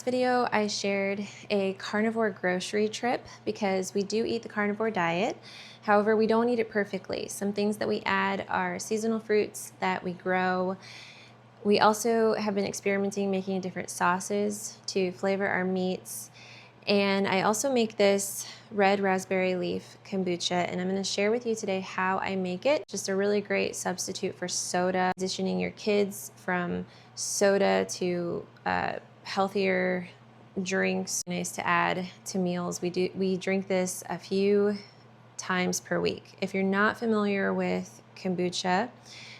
last video, I shared a carnivore grocery trip because we do eat the carnivore diet. However, we don't eat it perfectly. Some things that we add are seasonal fruits that we grow. We also have been experimenting making different sauces to flavor our meats. And I also make this red raspberry leaf kombucha, and I'm going to share with you today how I make it. Just a really great substitute for soda, transitioning your kids from soda to healthier drinks. Nice to add to meals. We drink this a few times per week. If you're not familiar with kombucha,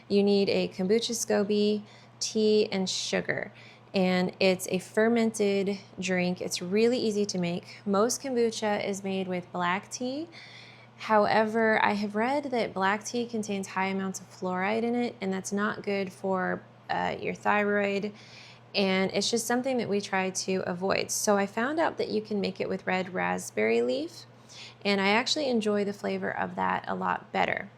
you need a kombucha scoby, tea, and sugar. And it's a fermented drink. It's really easy to make. Most kombucha is made with black tea. However, I have read that black tea contains high amounts of fluoride in it, and that's not good for your thyroid. And it's just something that we try to avoid. So I found out that you can make it with red raspberry leaf, and I actually enjoy the flavor of that a lot better.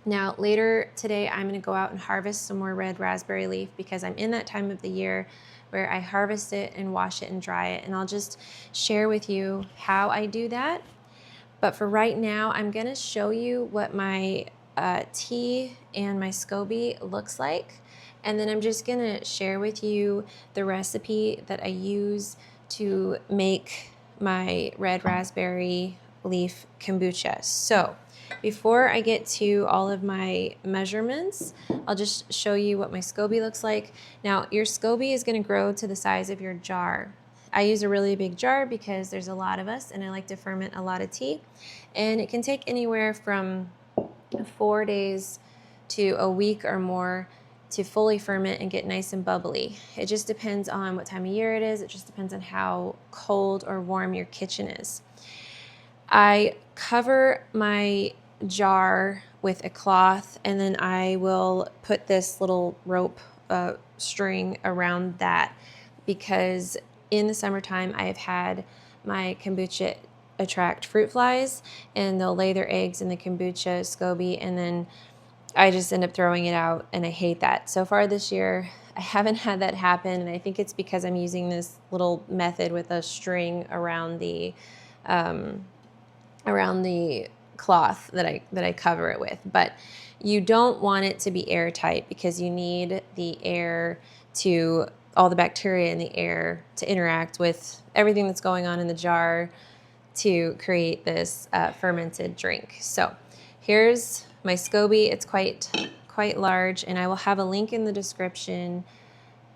Now, later today, I'm going to go out and harvest some more red raspberry leaf because I'm in that time of the year where I harvest it and wash it and dry it. And I'll just share with you how I do that. But for right now, I'm going to show you what my tea and my SCOBY looks like. And then I'm just going to share with you the recipe that I use to make my red raspberry leaf kombucha. So before I get to all of my measurements, I'll just show you what my SCOBY looks like. Now, your SCOBY is going to grow to the size of your jar. I use a really big jar because there's a lot of us and I like to ferment a lot of tea. And it can take anywhere from 4 days to a week or more to fully ferment and get nice and bubbly. It just depends on what time of year it is. It just depends on how cold or warm your kitchen is. I cover my jar with a cloth, and then I will put this little rope string around that because in the summertime I have had my kombucha attract fruit flies, and they'll lay their eggs in the kombucha SCOBY, and then I just end up throwing it out, and I hate that. So far this year, I haven't had that happen, and I think it's because I'm using this little method with a string around the cloth that I cover it with. But you don't want it to be airtight because you need the air to, all the bacteria in the air to interact with everything that's going on in the jar to create this fermented drink. So here's my SCOBY. It's quite large, and I will have a link in the description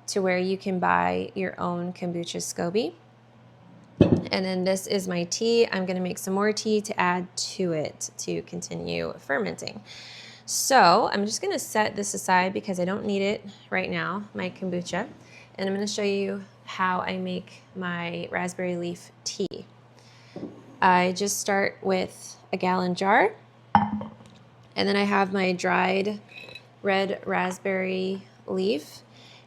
to where you can buy your own kombucha SCOBY. And then this is my tea. I'm going to make some more tea to add to it to continue fermenting. So I'm just going to set this aside because I don't need it right now, my kombucha. And I'm going to show you how I make my raspberry leaf tea. I just start with a gallon jar. And then I have my dried red raspberry leaf.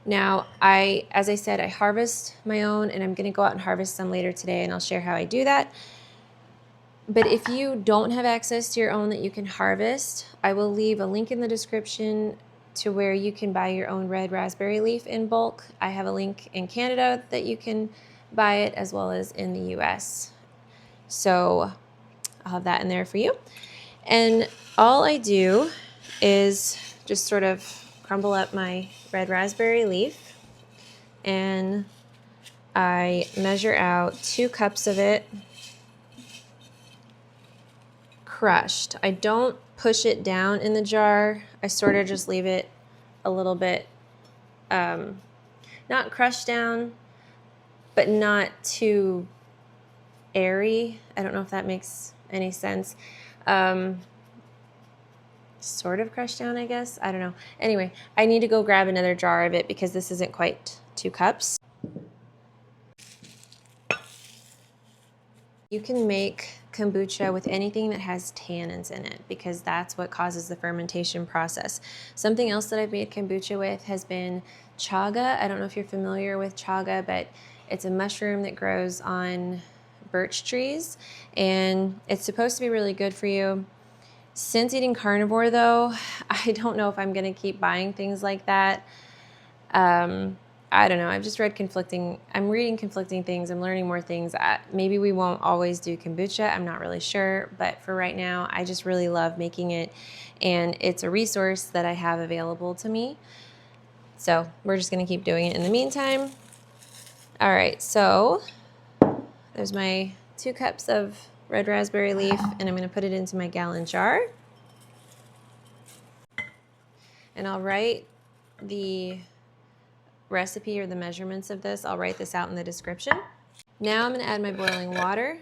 Now, as I said, I harvest my own, and I'm going to go out and harvest some later today, and I'll share how I do that. But if you don't have access to your own that you can harvest, I will leave a link in the description to where you can buy your own red raspberry leaf in bulk. I have a link in Canada that you can buy it, as well as in the US. So I'll have that in there for you. And all I do is just sort of crumble up my red raspberry leaf, and I measure out 2 cups of it crushed. I don't push it down in the jar. I sort of just leave it a little bit, not crushed down, but not too airy. I don't know if that makes any sense. Sort of crushed down, I guess. I don't know. Anyway, I need to go grab another jar of it because this isn't quite 2 cups. You can make kombucha with anything that has tannins in it because that's what causes the fermentation process. Something else that I've made kombucha with has been chaga. I don't know if you're familiar with chaga, but it's a mushroom that grows on birch trees, and it's supposed to be really good for you. Since eating carnivore, though, I don't know if I'm going to keep buying things like that. I don't know. I'm reading conflicting things. I'm learning more things. Maybe we won't always do kombucha. I'm not really sure. But for right now, I just really love making it. And it's a resource that I have available to me. So we're just going to keep doing it in the meantime. All right. So there's my 2 cups of red raspberry leaf. And I'm going to put it into my gallon jar. And I'll write the recipe or the measurements of this. I'll write this out in the description. Now I'm going to add my boiling water,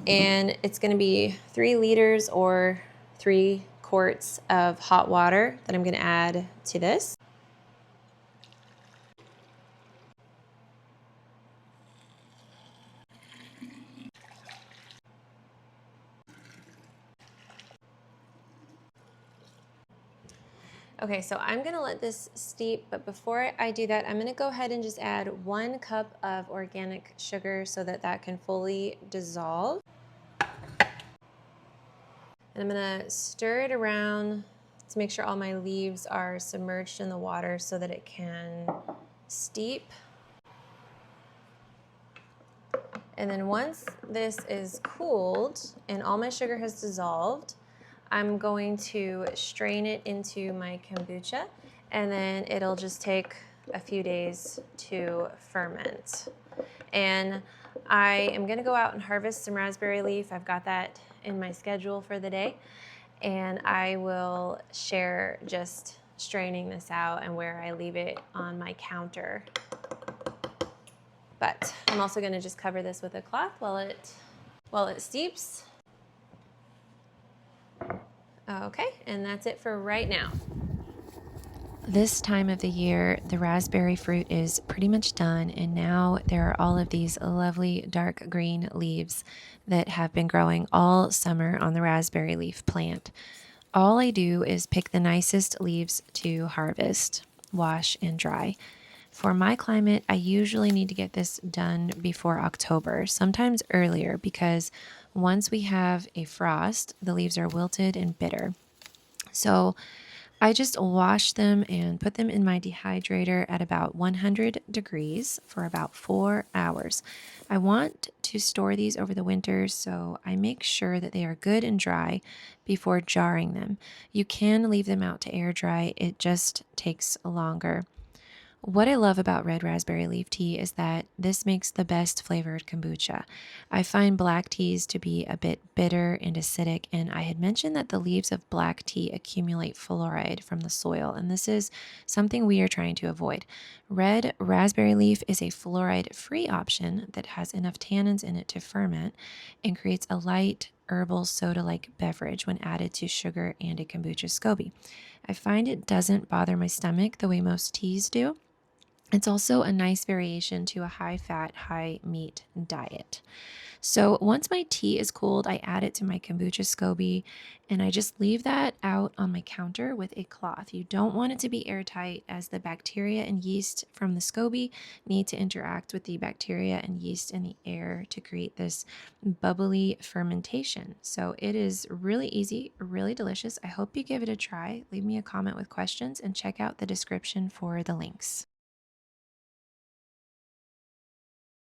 and it's going to be 3 liters or 3 quarts of hot water that I'm going to add to this. Okay, so I'm gonna let this steep, but before I do that, I'm gonna go ahead and just add 1 cup of organic sugar so that that can fully dissolve. And I'm gonna stir it around to make sure all my leaves are submerged in the water so that it can steep. And then once this is cooled and all my sugar has dissolved, I'm going to strain it into my kombucha, and then it'll just take a few days to ferment. And I am gonna go out and harvest some raspberry leaf. I've got that in my schedule for the day, and I will share just straining this out and where I leave it on my counter. But I'm also gonna just cover this with a cloth while it steeps. Okay, and that's it for right now. This time of the year, the raspberry fruit is pretty much done, and now there are all of these lovely dark green leaves that have been growing all summer on the raspberry leaf plant. All I do is pick the nicest leaves to harvest, wash, and dry. For my climate, I usually need to get this done before October, sometimes earlier, because once we have a frost, the leaves are wilted and bitter. So I just wash them and put them in my dehydrator at about 100 degrees for about 4 hours. I want to store these over the winter, so I make sure that they are good and dry before jarring them. You can leave them out to air dry, it just takes longer. What I love about red raspberry leaf tea is that this makes the best flavored kombucha. I find black teas to be a bit bitter and acidic, and I had mentioned that the leaves of black tea accumulate fluoride from the soil, and this is something we are trying to avoid. Red raspberry leaf is a fluoride-free option that has enough tannins in it to ferment and creates a light, herbal soda-like beverage when added to sugar and a kombucha scoby. I find it doesn't bother my stomach the way most teas do. It's also a nice variation to a high-fat, high-meat diet. So once my tea is cooled, I add it to my kombucha scoby, and I just leave that out on my counter with a cloth. You don't want it to be airtight, as the bacteria and yeast from the scoby need to interact with the bacteria and yeast in the air to create this bubbly fermentation. So it is really easy, really delicious. I hope you give it a try. Leave me a comment with questions and check out the description for the links.